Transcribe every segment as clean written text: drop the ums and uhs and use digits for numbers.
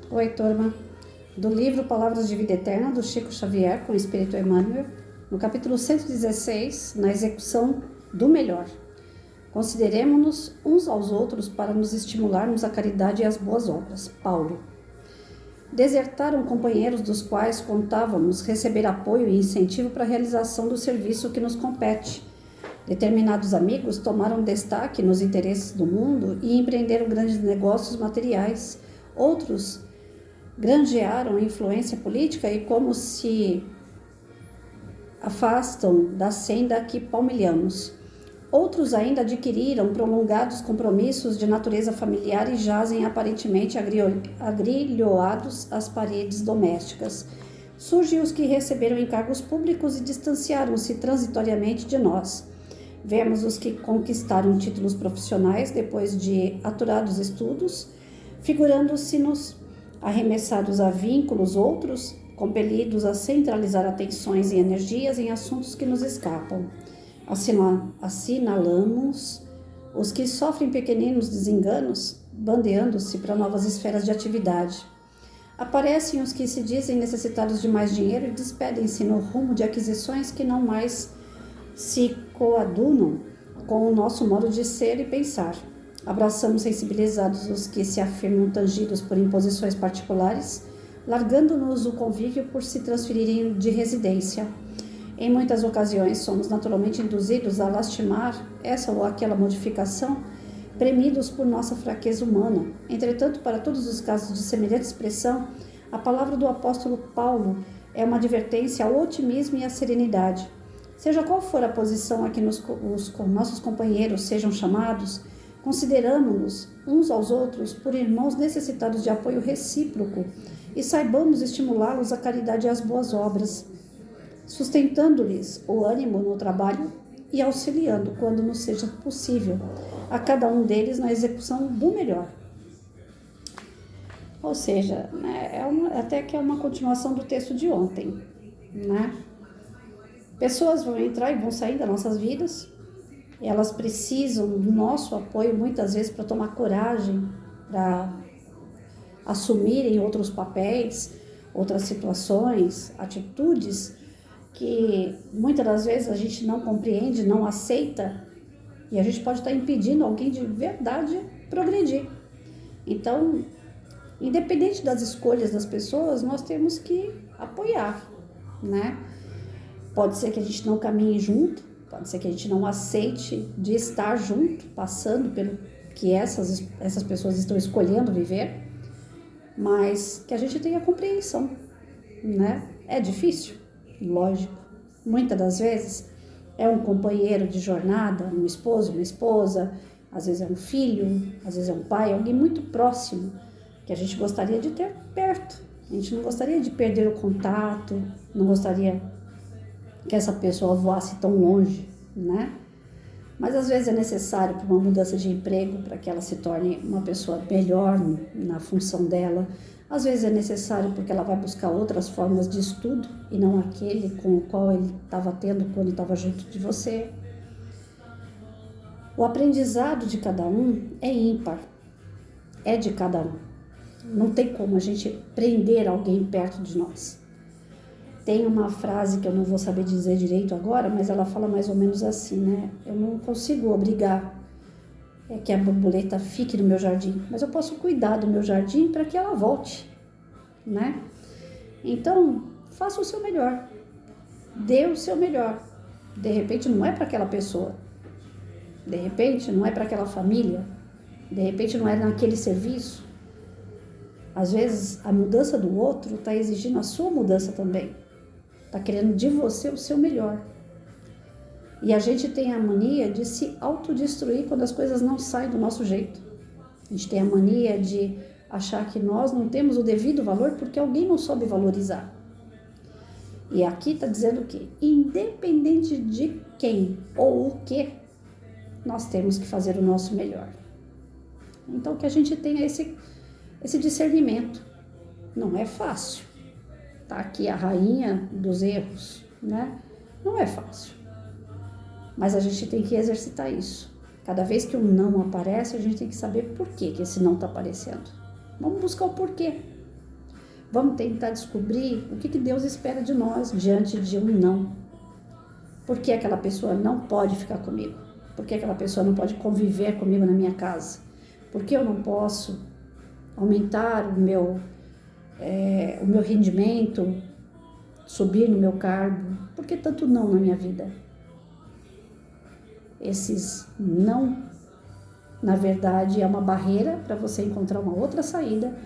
Oi, turma. Do livro Palavras de Vida Eterna, do Chico Xavier, com o Espírito Emmanuel, no capítulo 116, na execução do melhor. Consideremo-nos uns aos outros para nos estimularmos à caridade e às boas obras. Paulo. Desertaram companheiros dos quais contávamos receber apoio e incentivo para a realização do serviço que nos compete. Determinados amigos tomaram destaque nos interesses do mundo e empreenderam grandes negócios materiais. Outros granjearam influência política e como se afastam da senda que palmilhamos. Outros ainda adquiriram prolongados compromissos de natureza familiar e jazem aparentemente agrilhoados às paredes domésticas. Surgem os que receberam encargos públicos e distanciaram-se transitoriamente de nós. Vemos os que conquistaram títulos profissionais depois de aturados estudos, figurando-se-nos arremessados a vínculos, outros compelidos a centralizar atenções e energias em assuntos que nos escapam. Assinalamos os que sofrem pequeninos desenganos, bandeando-se para novas esferas de atividade. Aparecem os que se dizem necessitados de mais dinheiro e despedem-se no rumo de aquisições que não mais se coadunam com o nosso modo de ser e pensar. Abraçamos sensibilizados os que se afirmam tangidos por imposições particulares, largando-nos o convívio por se transferirem de residência. Em muitas ocasiões, somos naturalmente induzidos a lastimar essa ou aquela modificação, premidos por nossa fraqueza humana. Entretanto, para todos os casos de semelhante expressão, a palavra do apóstolo Paulo é uma advertência ao otimismo e à serenidade. Seja qual for a posição a que nossos companheiros sejam chamados, consideramo-nos uns aos outros por irmãos necessitados de apoio recíproco e saibamos estimulá-los à caridade e às boas obras, sustentando-lhes o ânimo no trabalho e auxiliando, quando nos seja possível, a cada um deles na execução do melhor. Ou seja, até que é uma continuação do texto de ontem, né? Pessoas vão entrar e vão sair das nossas vidas. Elas precisam do nosso apoio muitas vezes para tomar coragem, para assumirem outros papéis, outras situações, atitudes que muitas das vezes a gente não compreende, não aceita, e a gente pode estar impedindo alguém de verdade progredir. Então, independente das escolhas das pessoas, nós temos que apoiar, né? Pode ser que a gente não caminhe junto, pode ser que a gente não aceite de estar junto, passando pelo que essas pessoas estão escolhendo viver, mas que a gente tenha compreensão, né? É difícil? Lógico. Muitas das vezes é um companheiro de jornada, um esposo, uma esposa, às vezes é um filho, às vezes é um pai, alguém muito próximo que a gente gostaria de ter perto. A gente não gostaria de perder o contato, não gostaria que essa pessoa voasse tão longe, né? Mas às vezes é necessário para uma mudança de emprego, para que ela se torne uma pessoa melhor na função dela. Às vezes é necessário porque ela vai buscar outras formas de estudo e não aquele com o qual ele estava tendo quando estava junto de você. O aprendizado de cada um é ímpar, é de cada um. Não tem como a gente prender alguém perto de nós. Tem uma frase que eu não vou saber dizer direito agora, mas ela fala mais ou menos assim, né? Eu não consigo obrigar que a borboleta fique no meu jardim, mas eu posso cuidar do meu jardim para que ela volte, né? Então, faça o seu melhor, dê o seu melhor. De repente não é para aquela pessoa, de repente não é para aquela família, de repente não é naquele serviço. Às vezes a mudança do outro está exigindo a sua mudança também. Está querendo de você o seu melhor. E a gente tem a mania de se autodestruir quando as coisas não saem do nosso jeito. A gente tem a mania de achar que nós não temos o devido valor porque alguém não soube valorizar. E aqui está dizendo que, independente de quem ou o que, nós temos que fazer o nosso melhor. Então, que a gente tenha esse discernimento. Não é fácil. Tá aqui a rainha dos erros, né? Não é fácil. Mas a gente tem que exercitar isso. Cada vez que um não aparece, a gente tem que saber por que esse não está aparecendo. Vamos buscar o porquê. Vamos tentar descobrir o que Deus espera de nós diante de um não. Por que aquela pessoa não pode ficar comigo? Por que aquela pessoa não pode conviver comigo na minha casa? Por que eu não posso aumentar o meu rendimento, subir no meu cargo? Por que tanto não na minha vida? Esses não, na verdade, é uma barreira para você encontrar uma outra saída,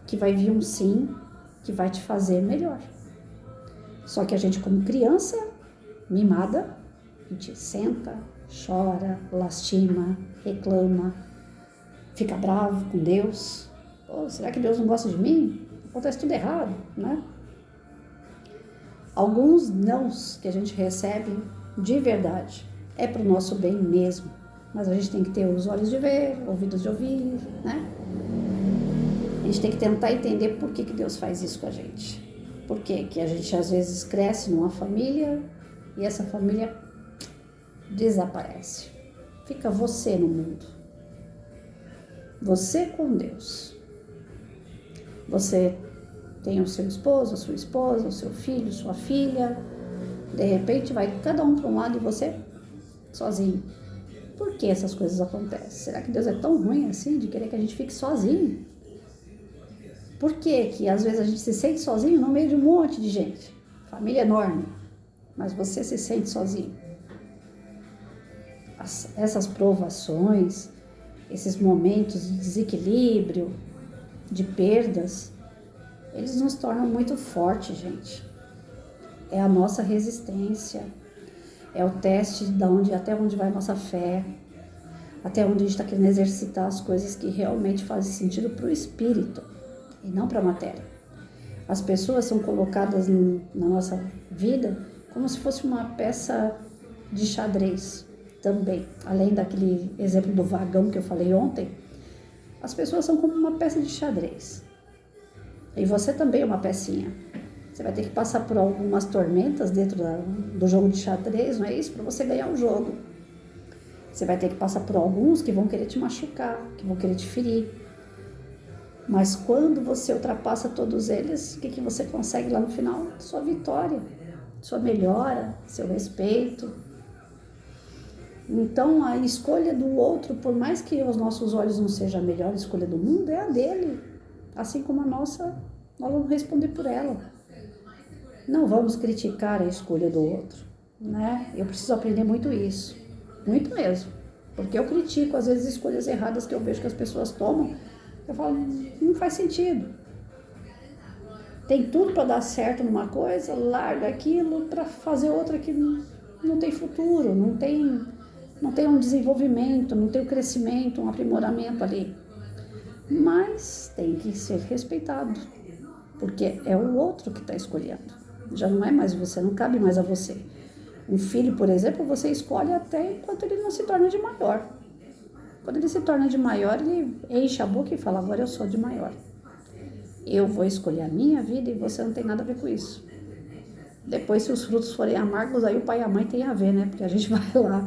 que vai vir um sim, que vai te fazer melhor. Só que a gente, como criança mimada, a gente senta, chora, lastima, reclama, fica bravo com Deus. Pô, será que Deus não gosta de mim? Acontece tudo errado, né? Alguns nãos que a gente recebe de verdade é para o nosso bem mesmo, mas a gente tem que ter os olhos de ver, ouvidos de ouvir, né? A gente tem que tentar entender por que Deus faz isso com a gente. Por que a gente às vezes cresce numa família e essa família desaparece. Fica você no mundo. Você com Deus. Você tem o seu esposo, a sua esposa, o seu filho, sua filha. De repente vai cada um para um lado e você sozinho. Por que essas coisas acontecem? Será que Deus é tão ruim assim de querer que a gente fique sozinho? Por que às vezes a gente se sente sozinho no meio de um monte de gente? Família enorme, mas você se sente sozinho. Essas provações, esses momentos de desequilíbrio, de perdas, eles nos tornam muito fortes, gente. É a nossa resistência, é o teste até onde vai a nossa fé, até onde a gente está querendo exercitar as coisas que realmente fazem sentido para o espírito e não para a matéria. As pessoas são colocadas na nossa vida como se fosse uma peça de xadrez também. Além daquele exemplo do vagão que eu falei ontem, as pessoas são como uma peça de xadrez. E você também é uma pecinha. Você vai ter que passar por algumas tormentas dentro do jogo de xadrez, não é isso? Para você ganhar o jogo. Você vai ter que passar por alguns que vão querer te machucar, que vão querer te ferir. Mas quando você ultrapassa todos eles, o que você consegue lá no final? Sua vitória, sua melhora, seu respeito. Então, a escolha do outro, por mais que aos nossos olhos não seja a melhor escolha do mundo, é a dele. Assim como a nossa, nós vamos responder por ela. Não vamos criticar a escolha do outro, né? Eu preciso aprender muito isso, muito mesmo. Porque eu critico, às vezes, escolhas erradas que eu vejo que as pessoas tomam. Eu falo, não faz sentido. Tem tudo para dar certo numa coisa, larga aquilo para fazer outra que não tem futuro, não tem um desenvolvimento, não tem um crescimento, um aprimoramento ali. Mas tem que ser respeitado, porque é o outro que está escolhendo. Já não é mais você, não cabe mais a você. Um filho, por exemplo, você escolhe até enquanto ele não se torna de maior. Quando ele se torna de maior, ele enche a boca e fala, agora eu sou de maior. Eu vou escolher a minha vida e você não tem nada a ver com isso. Depois, se os frutos forem amargos, aí o pai e a mãe têm a ver, né? Porque a gente vai lá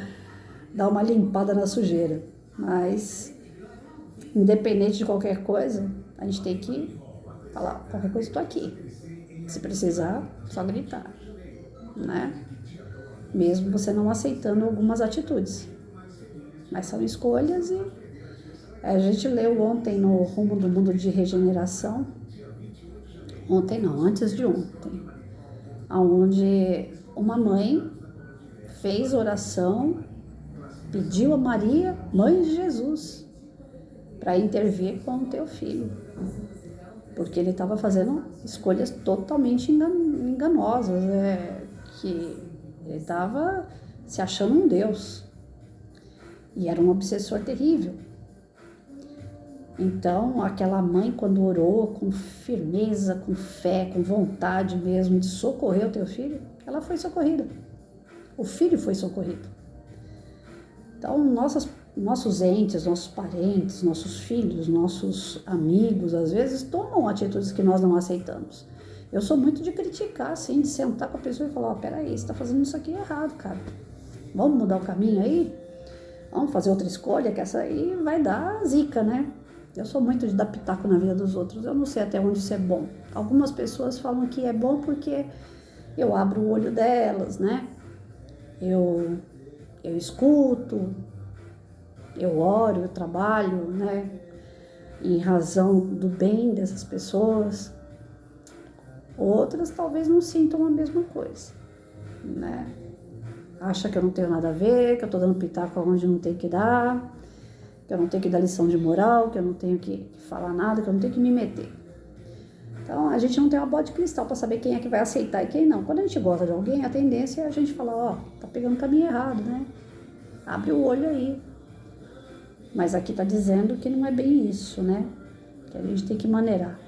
dar uma limpada na sujeira. Mas, independente de qualquer coisa, a gente tem que falar, qualquer coisa, estou aqui. Se precisar, só gritar, né? Mesmo você não aceitando algumas atitudes. Mas são escolhas e a gente leu ontem no Rumo do Mundo de Regeneração, ontem não, antes de ontem, onde uma mãe fez oração, pediu a Maria, mãe de Jesus, para intervir com o teu filho, porque ele estava fazendo escolhas totalmente enganosas, que ele estava se achando um Deus. E era um obsessor terrível. Então, aquela mãe, quando orou com firmeza, com fé, com vontade mesmo de socorrer o teu filho, ela foi socorrida. O filho foi socorrido. Então, nossos entes, nossos parentes, nossos filhos, nossos amigos, às vezes, tomam atitudes que nós não aceitamos. Eu sou muito de criticar, assim, de sentar com a pessoa e falar, peraí, você está fazendo isso aqui errado, cara. Vamos mudar o caminho aí? Vamos fazer outra escolha, que essa aí vai dar zica, né? Eu sou muito de dar pitaco na vida dos outros. Eu não sei até onde isso é bom. Algumas pessoas falam que é bom porque eu abro o olho delas, né? Eu escuto, eu oro, eu trabalho, né? Em razão do bem dessas pessoas. Outras talvez não sintam a mesma coisa, né? Acha que eu não tenho nada a ver, que eu tô dando pitaco onde não tem que dar, que eu não tenho que dar lição de moral, que eu não tenho que falar nada, que eu não tenho que me meter. Então, a gente não tem uma bola de cristal para saber quem é que vai aceitar e quem não. Quando a gente gosta de alguém, a tendência é a gente falar, ó, tá pegando o caminho errado, né? Abre o olho aí. Mas aqui tá dizendo que não é bem isso, né? Que a gente tem que maneirar.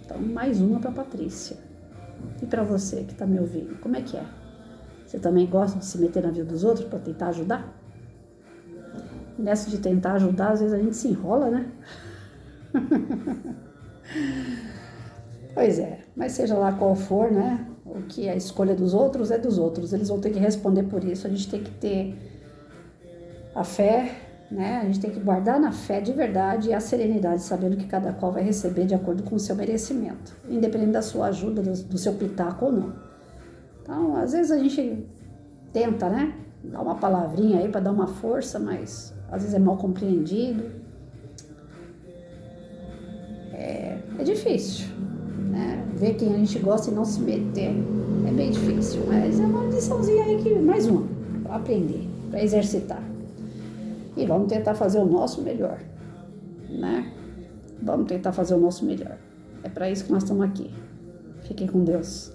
Então, mais uma para Patrícia. E para você que tá me ouvindo, como é que é? Você também gosta de se meter na vida dos outros para tentar ajudar? Nessa de tentar ajudar, às vezes a gente se enrola, né? Pois é, mas seja lá qual for, né? O que é a escolha dos outros é dos outros. Eles vão ter que responder por isso. A gente tem que ter a fé, né? A gente tem que guardar na fé de verdade e a serenidade, sabendo que cada qual vai receber de acordo com o seu merecimento, independente da sua ajuda, do seu pitaco ou não. Então, às vezes a gente tenta, né? Dar uma palavrinha aí para dar uma força, mas às vezes é mal compreendido. É difícil, né? Ver quem a gente gosta e não se meter é bem difícil, mas é uma liçãozinha aí que mais uma para aprender, para exercitar. E vamos tentar fazer o nosso melhor, né? Vamos tentar fazer o nosso melhor. É para isso que nós estamos aqui. Fiquem com Deus.